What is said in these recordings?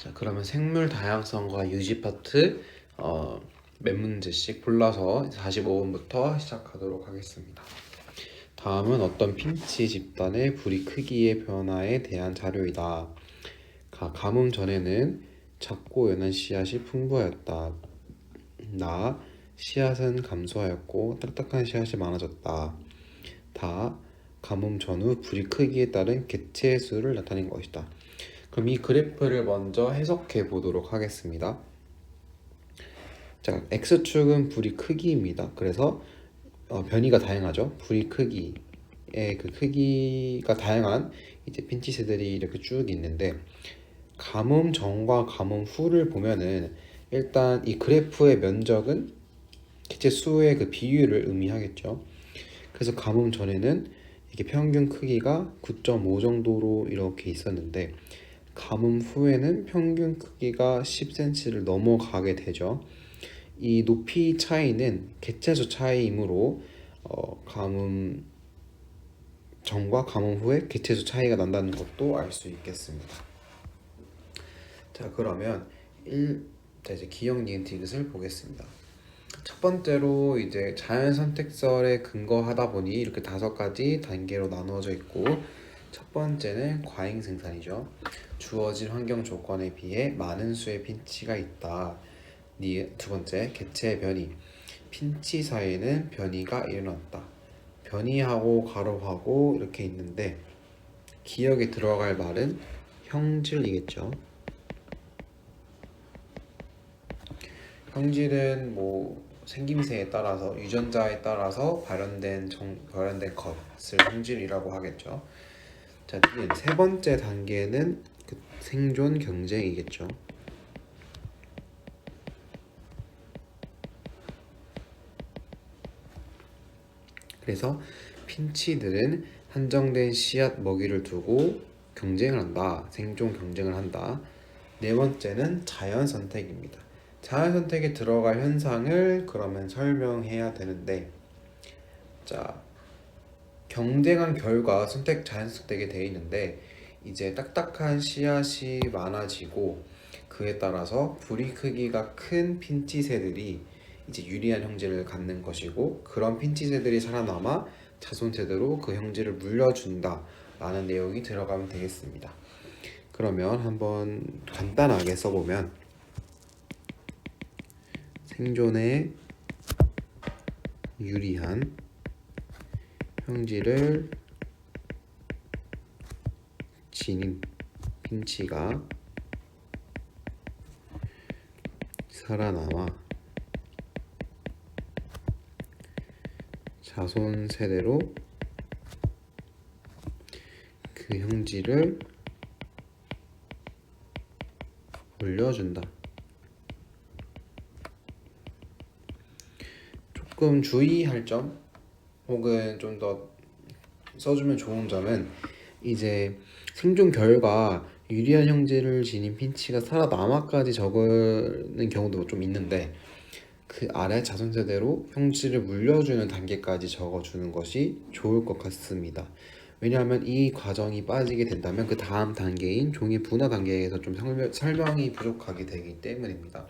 자, 그러면 생물 다양성과 유지 파트 몇 문제씩 골라서 45번부터 시작하도록 하겠습니다. 다음은 어떤 핀치 집단의 부리 크기의 변화에 대한 자료이다. 가뭄 전에는 작고 연한 씨앗이 풍부하였다. 나 씨앗은 감소하였고 딱딱한 씨앗이 많아졌다. 다 가뭄 전후 부리 크기에 따른 개체의 수를 나타낸 것이다. 그럼 이 그래프를 먼저 해석해 보도록 하겠습니다. 자, X축은 부리 크기입니다. 그래서 변이가 다양하죠. 부리 크기의 그 크기가 다양한 이제 핀치새들이 이렇게 쭉 있는데, 가뭄 전과 가뭄 후를 보면은 일단 이 그래프의 면적은 개체 수의 그 비율을 의미하겠죠. 그래서 가뭄 전에는 이게 평균 크기가 9.5 정도로 이렇게 있었는데, 가뭄 후에는 평균 크기가 10cm를 넘어가게 되죠. 이 높이 차이는 개체수 차이이므로 가뭄 전과 가뭄 후에 개체수 차이가 난다는 것도 알 수 있겠습니다. 자, 그러면 이제 기억 니은 디귿을 보겠습니다. 첫 번째로 이제 자연 선택설에 근거하다 보니 이렇게 5가지 단계로 나누어져 있고, 첫 번째는 과잉 생산이죠. 주어진 환경 조건에 비해 많은 수의 핀치가 있다. 두 번째, 개체의 변이. 핀치 사이에는 변이가 일어났다. 변이하고 가로하고 이렇게 있는데, 기억에 들어갈 말은 형질이겠죠. 형질은 뭐 생김새에 따라서, 유전자에 따라서 발현된 것을 형질이라고 하겠죠. 자, 세 번째 단계는 그 생존 경쟁이겠죠. 그래서 핀치들은 한정된 씨앗 먹이를 두고 경쟁을 한다. 생존 경쟁을 한다. 네 번째는 자연 선택입니다. 자연 선택에 들어갈 현상을 그러면 설명해야 되는데, 자, 경쟁한 결과 자연 선택이 되어 있는데, 이제 딱딱한 씨앗이 많아지고 그에 따라서 부리 크기가 큰 핀치새들이 이제 유리한 형질을 갖는 것이고, 그런 핀치새들이 살아남아 자손 세대로 그 형질을 물려준다 라는 내용이 들어가면 되겠습니다. 그러면 한번 간단하게 써보면, 생존에 유리한 형질을 지닌 핀치가 살아남아 자손 세대로 그 형질을 물려준다. 조금 주의할 점, 혹은 좀 더 써주면 좋은 점은, 이제 생존 결과 유리한 형질을 지닌 핀치가 살아남아까지 적는 경우도 좀 있는데, 그 아래 자손 세대로 형질을 물려주는 단계까지 적어주는 것이 좋을 것 같습니다. 왜냐하면 이 과정이 빠지게 된다면 그 다음 단계인 종의 분화 단계에서 좀 설명이 부족하게 되기 때문입니다.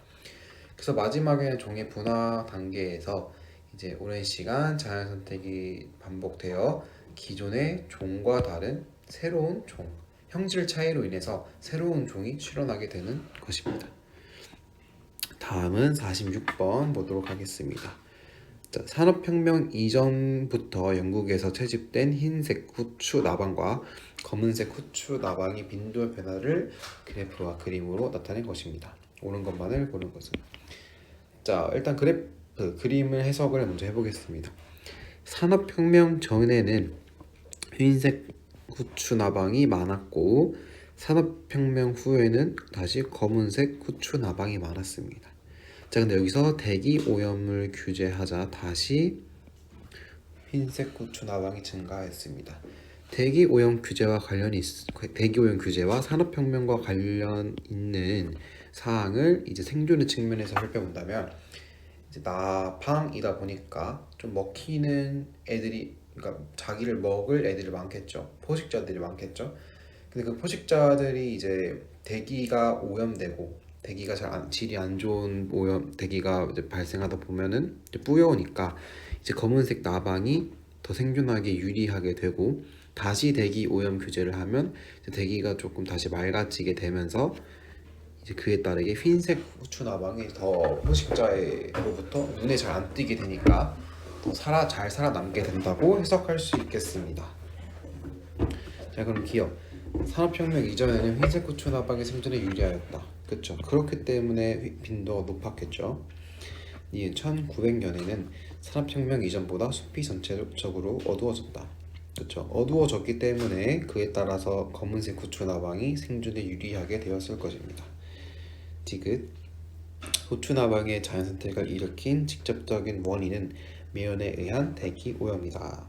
그래서 마지막에는 종의 분화 단계에서 이제 오랜 시간 자연 선택이 반복되어 기존의 종과 다른 새로운 종, 형질 차이로 인해서 새로운 종이 출현하게 되는 것입니다. 다음은 46번 보도록 하겠습니다. 자, 산업혁명 이전부터 영국에서 채집된 흰색 후추 나방과 검은색 후추 나방의 빈도 변화를 그래프와 그림으로 나타낸 것입니다. 옳은 것만을 고른 것은. 자, 일단 그림을 해석을 먼저 해보겠습니다. 산업혁명 전에는 흰색 후추 나방이 많았고, 산업혁명 후에는 다시 검은색 후추 나방이 많았습니다. 자, 근데 여기서 대기 오염을 규제하자 다시 흰색 후추 나방이 증가했습니다. 대기 오염 규제와 산업혁명과 관련 있는 사항을 이제 생존의 측면에서 살펴본다면, 이제 나방이다 보니까 좀 먹히는 애들이, 그러니까 자기를 먹을 애들이 많겠죠. 포식자들이 많겠죠. 근데 그 포식자들이 이제 대기가 오염되고 대기가 질이 안 좋은 대기가 이제 발생하다 보면은 이제 뿌여오니까 이제 검은색 나방이 더 생존하기 유리하게 되고, 다시 대기 오염 규제를 하면 이제 대기가 조금 다시 맑아지게 되면서 이제 그에 따르게 흰색 후추 나방이 더 포식자로부터 눈에 잘 안 띄게 되니까 더 잘 살아남게 된다고 해석할 수 있겠습니다. 자, 그럼 기억. 산업혁명 이전에는 흰색 후추 나방의 생존에 유리하였다. 그렇죠. 그렇기 때문에 빈도가 높았겠죠. 1900년에는 산업혁명 이전보다 숲이 전체적으로 어두워졌다. 그렇죠. 어두워졌기 때문에 그에 따라서 검은색 후추 나방이 생존에 유리하게 되었을 것입니다. 디귿. 후추 나방의 자연 선택을 일으킨 직접적인 원인은 매연에 의한 대기 오염이다.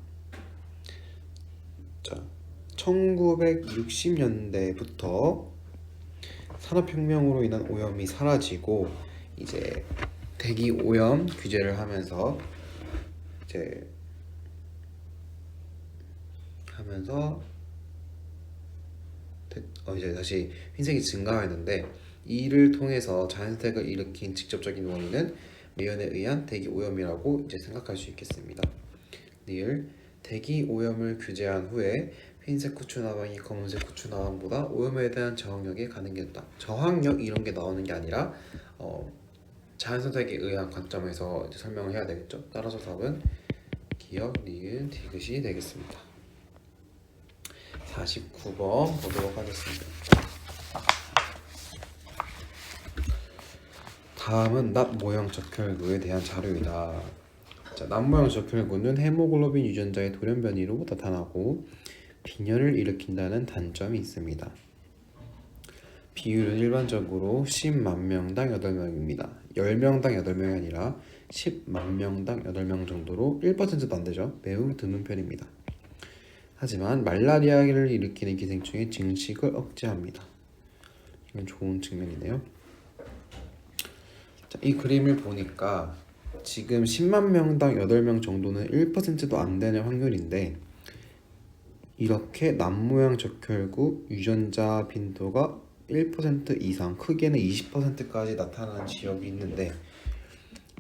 자, 1960년대부터 산업혁명으로 인한 오염이 사라지고 이제 대기 오염 규제를 하면서 이제 다시 흰색이 증가했는데, 이를 통해서 자연선택을 일으킨 직접적인 원인은 매연에 의한 대기 오염이라고 이제 생각할 수 있겠습니다. 니을. 대기 오염을 규제한 후에 흰색 후추 나방이 검은색 후추 나방보다 오염에 대한 저항력이 가능했다. 저항력 이런 게 나오는 게 아니라 자연 선택에 의한 관점에서 이제 설명을 해야 되겠죠. 따라서 답은 기억, 니은, 디귿이 되겠습니다. 49번 보도록 하겠습니다. 다음은 납 모형 적혈구에 대한 자료이다. 자, 납 모형 적혈구는 헤모글로빈 유전자의 돌연 변이로 나타나고 빈혈을 일으킨다는 단점이 있습니다. 비율은 일반적으로 10만 명당 8명입니다. 10명당 8명이 아니라 10만 명당 8명 정도로 1%도 안 되죠. 매우 드문 편입니다. 하지만 말라리아를 일으키는 기생충의 증식을 억제합니다. 이건 좋은 측면이네요. 자, 이 그림을 보니까 지금 10만 명당 8명 정도는 1%도 안 되는 확률인데, 이렇게 남모양 적혈구 유전자 빈도가 1% 이상, 크게는 20%까지 나타나는 지역이 있는데,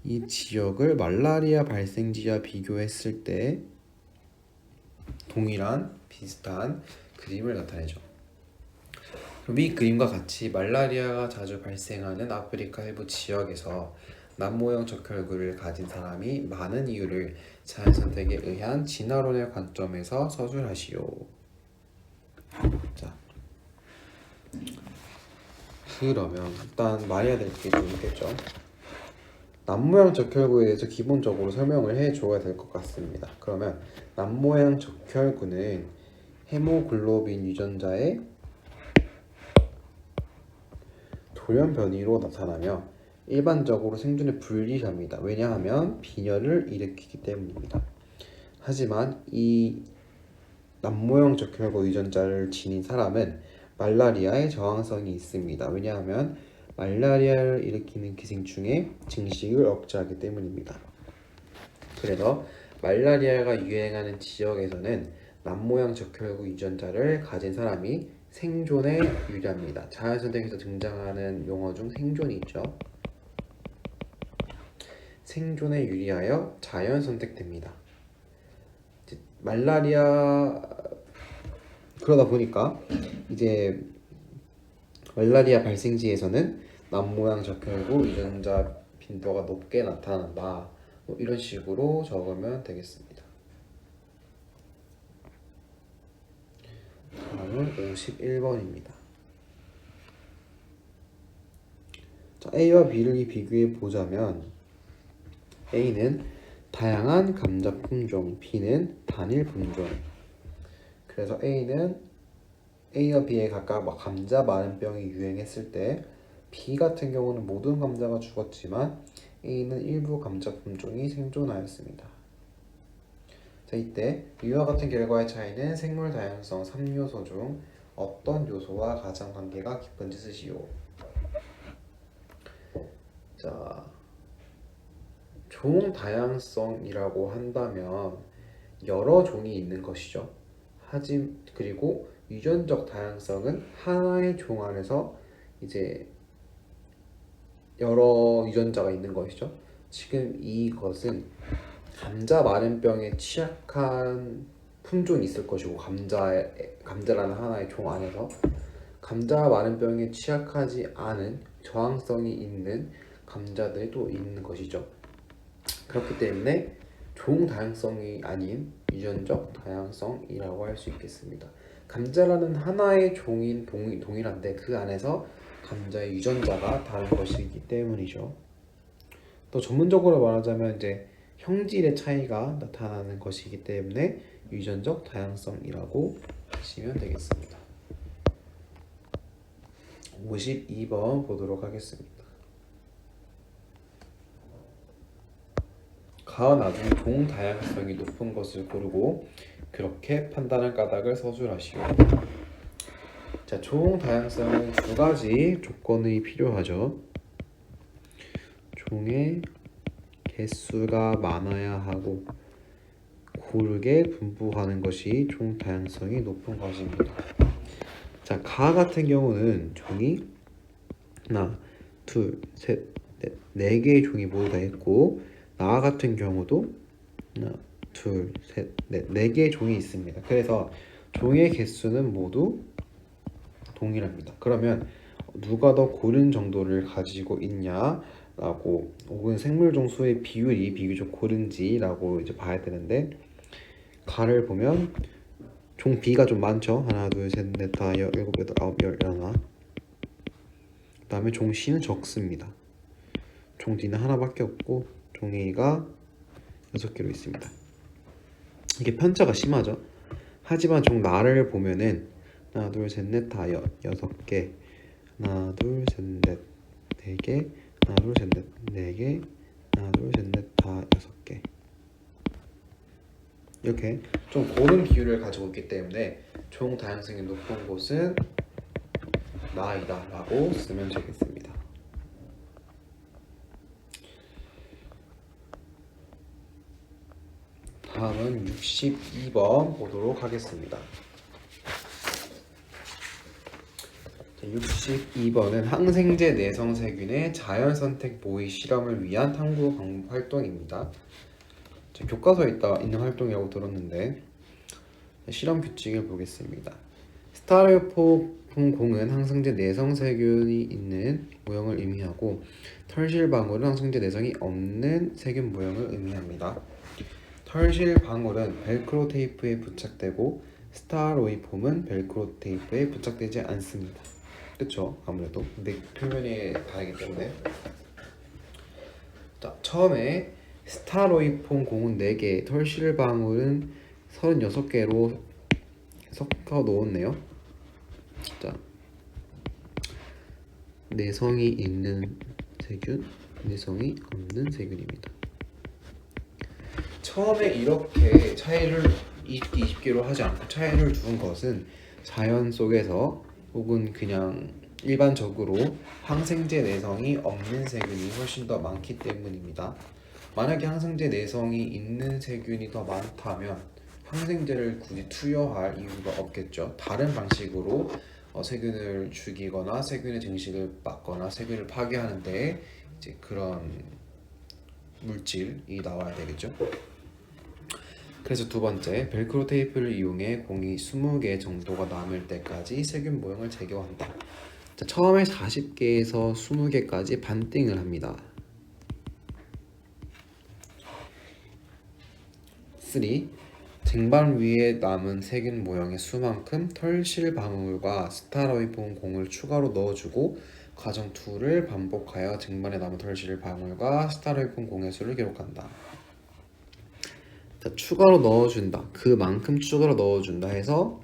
이 지역을 말라리아 발생지와 비교했을 때 동일한 비슷한 그림을 나타내죠. 그럼 이 그림과 같이 말라리아가 자주 발생하는 아프리카 일부 지역에서 남모형 적혈구를 가진 사람이 많은 이유를 자연선택에 의한 진화론의 관점에서 서술하시오. 자, 그러면 일단 말해야 될 게 좀 있겠죠. 남모양 적혈구에 대해서 기본적으로 설명을 해줘야 될 것 같습니다. 그러면 남모양 적혈구는 헤모글로빈 유전자의 돌연 변이로 나타나며 일반적으로 생존에 불리합니다. 왜냐하면 빈혈을 일으키기 때문입니다. 하지만 이 남모형 적혈구 유전자를 지닌 사람은 말라리아에 저항성이 있습니다. 왜냐하면 말라리아를 일으키는 기생충의 증식을 억제하기 때문입니다. 그래서 말라리아가 유행하는 지역에서는 남모양 적혈구 유전자를 가진 사람이 생존에 유리합니다. 자연선택에서 등장하는 용어 중 생존이 있죠. 생존에 유리하여 자연선택됩니다. 말라리아 그러다 보니까 이제 말라리아 발생지에서는 남모양 적혈구 유전자 빈도가 높게 나타난다. 뭐 이런 식으로 적으면 되겠습니다. 다음은 51번입니다. 자, A와 B를 비교해 보자면 A는 다양한 감자 품종, B는 단일 품종. 그래서 A와 B에 각각 감자 마른병이 유행했을 때 B 같은 경우는 모든 감자가 죽었지만 A는 일부 감자 품종이 생존하였습니다. 자, 이때 위와 같은 결과의 차이는 생물 다양성 3요소 중 어떤 요소와 가장 관계가 깊은지 쓰시오. 자, 종 다양성이라고 한다면 여러 종이 있는 것이죠. 그리고 유전적 다양성은 하나의 종 안에서 이제 여러 유전자가 있는 것이죠. 지금 이것은 감자 마른병에 취약한 품종이 있을 것이고, 감자라는 하나의 종 안에서 감자 마른병에 취약하지 않은 저항성이 있는 감자들이 또 있는 것이죠. 그렇기 때문에 종 다양성이 아닌 유전적 다양성이라고 할 수 있겠습니다. 감자라는 하나의 종인 동일한데 그 안에서 감자의 유전자가 다른 것이기 때문이죠. 또 전문적으로 말하자면 이제 형질의 차이가 나타나는 것이기 때문에 유전적 다양성이라고 하시면 되겠습니다. 52번 보도록 하겠습니다. 가은아 중 종 다양성이 높은 것을 고르고 그렇게 판단할 까닭을 서술하시오. 자, 종 다양성은 두 가지 조건이 필요하죠. 종의 개수가 많아야 하고 고르게 분포하는 것이 종 다양성이 높은 것입니다. 자, 가 같은 경우는 종이 하나, 둘, 셋, 넷, 네 개의 종이 모두 다 있고, 나 같은 경우도 하나, 둘, 셋, 넷, 네 개의 종이 있습니다. 그래서 종의 개수는 모두 동일합니다. 그러면 누가 더 고른 정도를 가지고 있냐라고, 혹은 생물종 수의 비율이 비교적 고른지라고 이제 봐야 되는데, 가를 보면 종 B가 좀 많죠. 하나, 둘, 셋, 넷, 다, 일곱, 여덟, 아홉, 열, 열하나. 그 다음에 종 C는 적습니다. 종 D는 하나밖에 없고 종 A가 6개로 있습니다. 이게 편차가 심하죠. 하지만 종 나를 보면은 하나, 둘, 셋, 넷, 다 6개, 하나, 둘, 셋, 넷, 4개, 하나, 둘, 셋, 넷, 4개, 하나, 둘, 셋, 넷, 다 6개. 이렇게 좀 고른 비율을 가지고 있기 때문에 종 다양성이 높은 곳은 나이다 라고 쓰면 되겠습니다. 다음은 62번 보도록 하겠습니다. 62번은 항생제 내성 세균의 자연선택 모의 실험을 위한 탐구 활동입니다. 교과서에 있는 활동이라고 들었는데, 실험 규칙을 보겠습니다. 스타로폼 공은 항생제 내성 세균이 있는 모형을 의미하고, 털실 방울은 항생제 내성이 없는 세균 모형을 의미합니다. 털실 방울은 벨크로 테이프에 부착되고 스타로이폼은 벨크로 테이프에 부착되지 않습니다. 그렇죠? 아무래도 근데 표면이 다르기 때문에. 자, 처음에 스타로이폼 공은 4개, 털실 방울은 36개로 섞어 놓았네요. 자, 내성이 있는 세균, 내성이 없는 세균입니다. 처음에 이렇게 차이를 20개, 20개로 하지 않고 차이를 둔 것은 자연 속에서 혹은 그냥 일반적으로 항생제 내성이 없는 세균이 훨씬 더 많기 때문입니다. 만약에 항생제 내성이 있는 세균이 더 많다면 항생제를 굳이 투여할 이유가 없겠죠. 다른 방식으로 세균을 죽이거나 세균의 증식을 막거나 세균을 파괴하는데 이제 그런 물질이 나와야 되겠죠. 그래서 두 번째, 벨크로 테이프를 이용해 공이 20개 정도가 남을 때까지 세균 모형을 제거한다. 자, 처음에 40개에서 20개까지 반띵을 합니다. 3. 쟁반 위에 남은 세균 모형의 수만큼 털실 방울과 스타로이폼 공을 추가로 넣어주고 과정 2를 반복하여 쟁반에 남은 털실 방울과 스타로이폼 공의 수를 기록한다. 자, 추가로 넣어준다. 그만큼 추가로 넣어준다 해서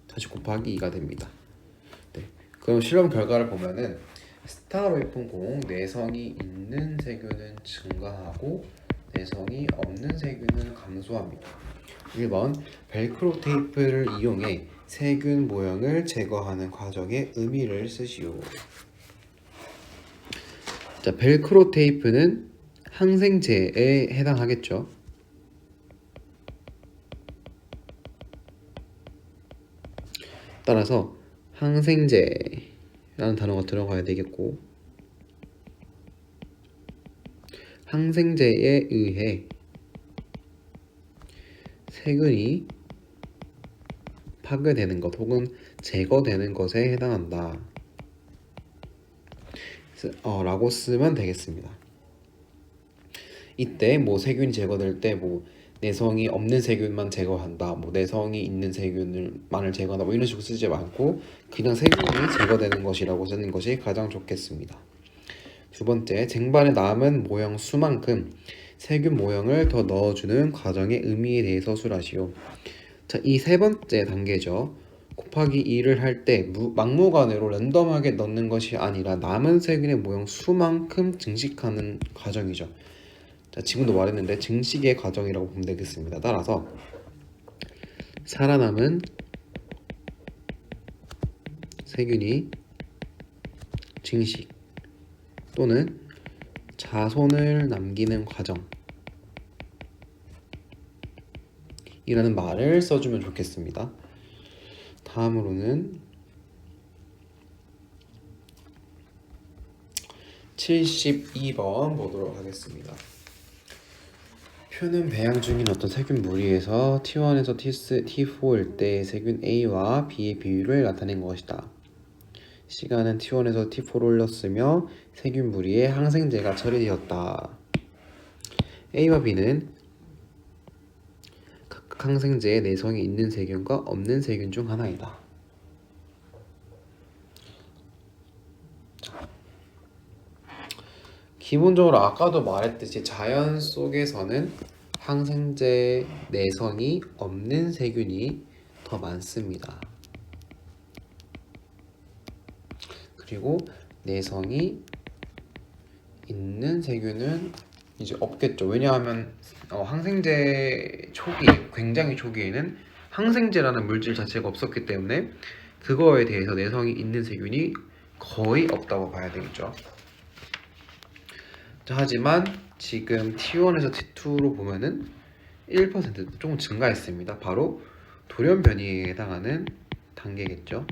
다시 곱하기 2가 됩니다. 네. 그럼 실험 결과를 보면은 스타로이폼 공 내성이 있는 세균은 증가하고 내성이 없는 세균은 감소합니다. 1번 벨크로 테이프를 이용해 세균 모형을 제거하는 과정의 의미를 쓰시오. 자, 벨크로 테이프는 항생제에 해당하겠죠. 따라서 항생제를 라는 단어가 들어가야 되겠고, 항생제에 의해 세균이 파괴되는 것 혹은 제거되는 것에 해당한다 라고 쓰면 되겠습니다. 이때 뭐 세균이 제거될 때 뭐 내성이 없는 세균만 제거한다, 뭐 내성이 있는 세균만을 제거한다, 뭐 이런 식으로 쓰지 말고 그냥 세균이 제거되는 것이라고 쓰는 것이 가장 좋겠습니다. 두 번째, 쟁반에 남은 모형 수만큼 세균 모형을 더 넣어주는 과정의 의미에 대해서 수라시오. 자, 이 세 번째 단계죠. 곱하기 2를 할 때 막무가내로 랜덤하게 넣는 것이 아니라 남은 세균의 모형 수만큼 증식하는 과정이죠. 자, 지금도 말했는데 증식의 과정이라고 보면 되겠습니다. 따라서 살아남은 세균이 증식 또는 자손을 남기는 과정이라는 말을 써주면 좋겠습니다. 다음으로는 72번 보도록 하겠습니다. 표는 배양 중인 어떤 세균 무리에서 T1에서 T4일 때 세균 A와 B의 비율을 나타낸 것이다. 시간은 T1에서 T4로 흘렀으며 세균 무리에 항생제가 처리되었다. A와 B는 각각 항생제의 내성이 있는 세균과 없는 세균 중 하나이다. 기본적으로 아까도 말했듯이 자연 속에서는 항생제 내성이 없는 세균이 더 많습니다. 그리고 내성이 있는 세균은 이제 없겠죠. 왜냐하면 항생제 굉장히 초기에는 항생제라는 물질 자체가 없었기 때문에 그거에 대해서 내성이 있는 세균이 거의 없다고 봐야 되겠죠. 자, 하지만 지금 T1에서 T2로 보면은 1% 조금 증가했습니다. 바로 돌연 변이에 해당하는 단계겠죠.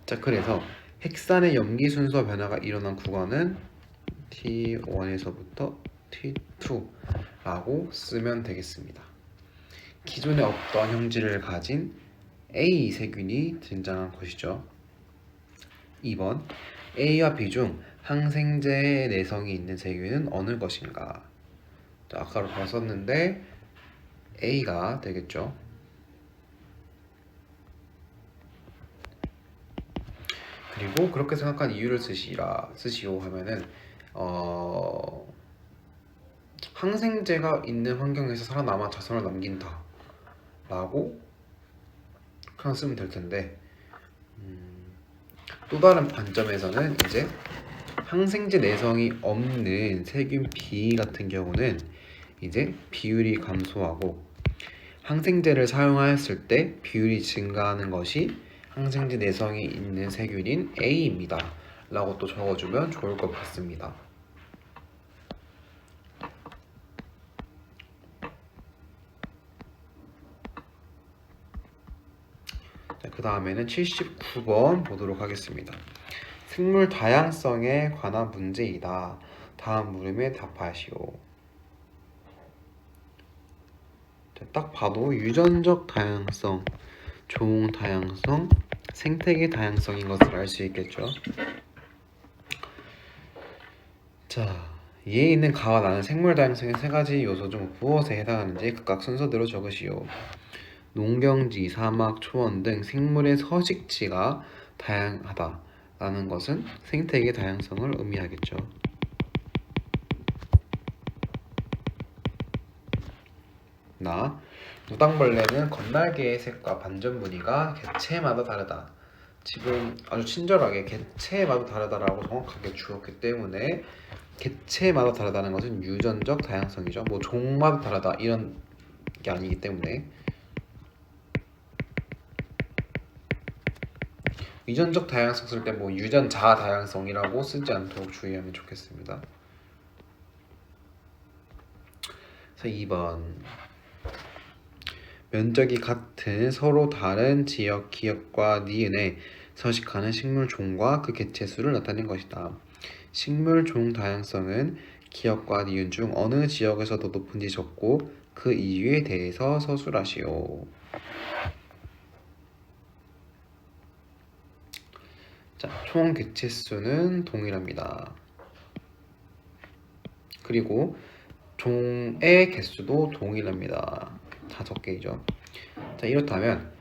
자, 그래서 핵산의 염기 순서 변화가 일어난 구간은 T1에서부터 T2라고 쓰면 되겠습니다. 기존에 없던 형질을 가진 A 세균이 등장한 것이죠. 2번, A와 B 중 항생제 내성이 있는 세균은 어느 것인가? 자, 아까로 봤었는데 A가 되겠죠. 그리고 그렇게 생각한 이유를 쓰시오 하면은 항생제가 있는 환경에서 살아남아 자손을 남긴다 라고 그냥 쓰면 될 텐데, 또 다른 관점에서는 이제 항생제 내성이 없는 세균 B 같은 경우는 이제 비율이 감소하고 항생제를 사용하였을 때 비율이 증가하는 것이 항생제 내성이 있는 세균인 A입니다 라고 또 적어주면 좋을 것 같습니다. 그 다음에는 79번 보도록 하겠습니다. 생물 다양성에 관한 문제이다. 다음 물음에 답하시오. 딱 봐도 유전적 다양성, 종 다양성, 생태계 다양성인 것을 알 수 있겠죠. 자, 이에 있는 가와 나는 생물 다양성의 세 가지 요소 중 무엇에 해당하는지 각각 순서대로 적으시오. 농경지, 사막, 초원 등 생물의 서식지가 다양하다라는 것은 생태계 다양성을 의미하겠죠. 무당벌레는 겉날개의 색과 반전 무늬가 개체마다 다르다. 지금 아주 친절하게 개체마다 다르다라고 정확하게 주었기 때문에 개체마다 다르다는 것은 유전적 다양성이죠. 뭐 종마다 다르다 이런 게 아니기 때문에 유전적 다양성 쓸 때 뭐 유전자 다양성이라고 쓰지 않도록 주의하면 좋겠습니다. 그래서 2번, 면적이 같은 서로 다른 지역 기업과 니은에 서식하는 식물 종과 그 개체 수를 나타낸 것이다. 식물 종 다양성은 기업과 니은 중 어느 지역에서 더 높은지 적고 그 이유에 대해서 서술하시오. 자, 총 개체 수는 동일합니다. 그리고 종의 개수도 동일합니다. 5개이죠. 자, 이렇다면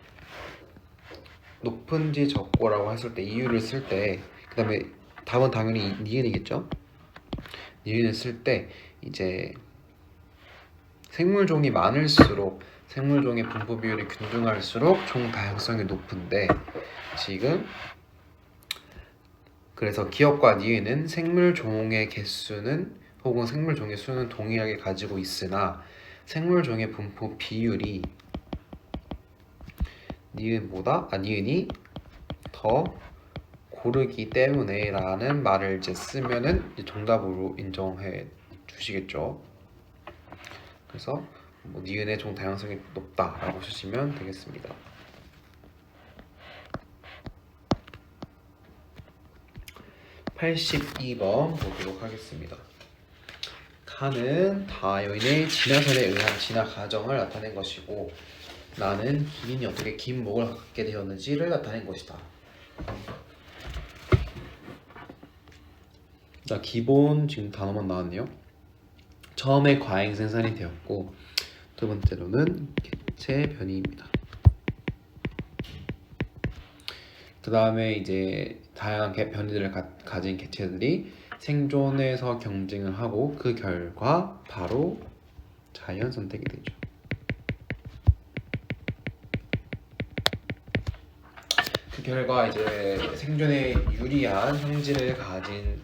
높은지 적고라고 했을 때 이유를 쓸 때 그 다음에 답은 당연히 니은이겠죠. 니은을 쓸 때 이제 생물종이 많을수록 생물종의 분포 비율이 균등할수록 종 다양성이 높은데 지금 그래서 기업과 니은은 생물종의 개수는 혹은 생물종의 수는 동일하게 가지고 있으나 생물종의 분포 비율이 니은이 더 고르기 때문에 라는 말을 이제 쓰면은 이제 정답으로 인정해 주시겠죠. 그래서 뭐 니은의 종 다양성이 높다라고 쓰시면 되겠습니다. 82번 보도록 하겠습니다. 칸은 다여인의 진화설에 의한 진화 과정을 나타낸 것이고 나는 기린이 어떻게 긴 목을 갖게 되었는지를 나타낸 것이다. 자, 기본 지금 단어만 나왔네요. 처음에 과잉 생산이 되었고 두 번째로는 개체 변이입니다. 그 다음에 이제 다양한 변이들을 가진 개체들이 생존에서 경쟁을 하고 그 결과 바로 자연 선택이 되죠. 그 결과 이제 생존에 유리한 형질을 가진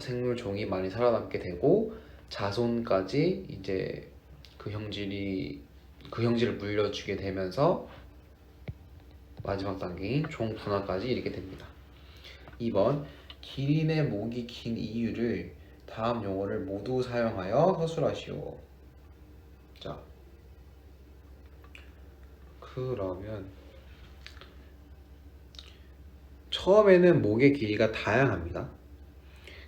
생물종이 많이 살아남게 되고 자손까지 이제 그 형질을 물려주게 되면서 마지막 단계인 종 분화까지 이르게 됩니다. 2번 기린의 목이 긴 이유를 다음 용어를 모두 사용하여 서술하시오. 자, 그러면 처음에는 목의 길이가 다양합니다.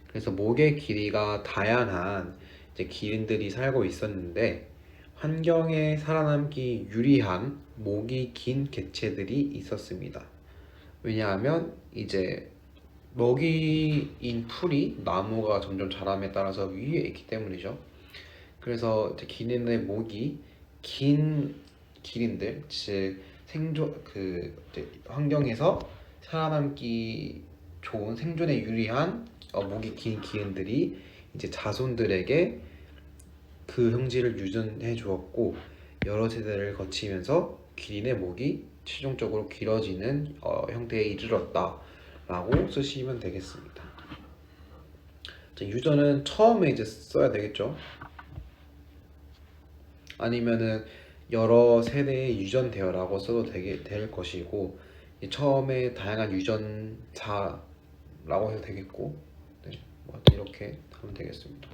그래서 목의 길이가 다양한 이제 기린들이 살고 있었는데 환경에 살아남기 유리한 목이 긴 개체들이 있었습니다. 왜냐하면 이제 먹이인 풀이 나무가 점점 자람에 따라서 위에 있기 때문이죠. 그래서 이제 기린의 목이 긴 기린들, 즉 생존 이제 환경에서 살아남기 좋은 생존에 유리한 목이 긴 기린들이 이제 자손들에게 그 형질을 유전해 주었고 여러 세대를 거치면서 기린의 목이 최종적으로 길어지는 형태에 이르렀다 라고 쓰시면 되겠습니다. 자, 유전은 처음에 이제 써야 되겠죠. 아니면은 여러 세대의 유전되어라고 써도 될 것이고 처음에 다양한 유전자라고 해도 되겠고 네, 이렇게 하면 되겠습니다.